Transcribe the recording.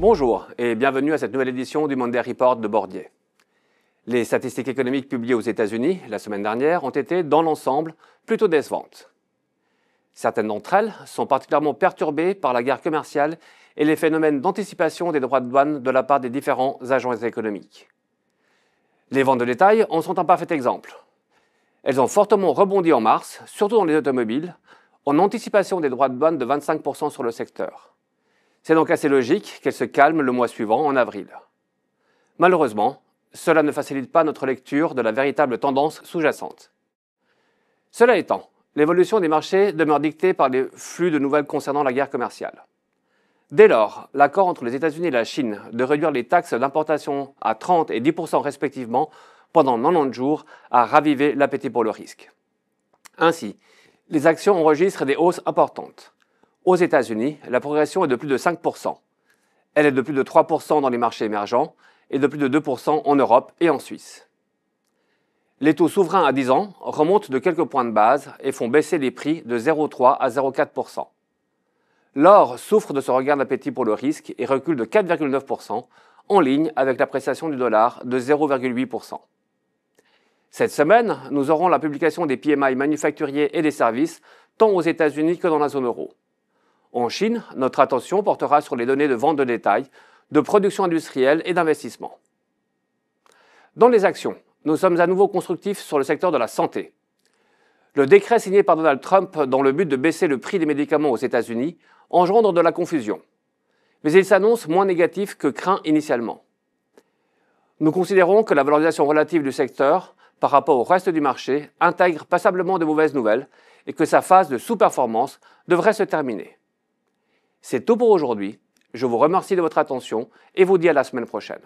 Bonjour et bienvenue à cette nouvelle édition du Monday Report de Bordier. Les statistiques économiques publiées aux États-Unis la semaine dernière ont été, dans l'ensemble, plutôt décevantes. Certaines d'entre elles sont particulièrement perturbées par la guerre commerciale et les phénomènes d'anticipation des droits de douane de la part des différents agents économiques. Les ventes de détail en sont un parfait exemple. Elles ont fortement rebondi en mars, surtout dans les automobiles, en anticipation des droits de douane de 25% sur le secteur. C'est donc assez logique qu'elles se calment le mois suivant, en avril. Malheureusement, cela ne facilite pas notre lecture de la véritable tendance sous-jacente. Cela étant, l'évolution des marchés demeure dictée par les flux de nouvelles concernant la guerre commerciale. Dès lors, l'accord entre les États-Unis et la Chine de réduire les taxes d'importation à 30 et 10% respectivement pendant 90 jours a ravivé l'appétit pour le risque. Ainsi, les actions enregistrent des hausses importantes. Aux États-Unis, la progression est de plus de 5%. Elle est de plus de 3% dans les marchés émergents et de plus de 2% en Europe et en Suisse. Les taux souverains à 10 ans remontent de quelques points de base et font baisser les prix de 0,3 à 0,4%. L'or souffre de ce regain d'appétit pour le risque et recule de 4,9%, en ligne avec l'appréciation du dollar de 0,8%. Cette semaine, nous aurons la publication des PMI manufacturiers et des services, tant aux États-Unis que dans la zone euro. En Chine, notre attention portera sur les données de vente de détail, de production industrielle et d'investissement. Dans les actions, nous sommes à nouveau constructifs sur le secteur de la santé. Le décret signé par Donald Trump dans le but de baisser le prix des médicaments aux États-Unis engendre de la confusion. Mais il s'annonce moins négatif que craint initialement. Nous considérons que la valorisation relative du secteur par rapport au reste du marché intègre passablement de mauvaises nouvelles et que sa phase de sous-performance devrait se terminer. C'est tout pour aujourd'hui. Je vous remercie de votre attention et vous dis à la semaine prochaine.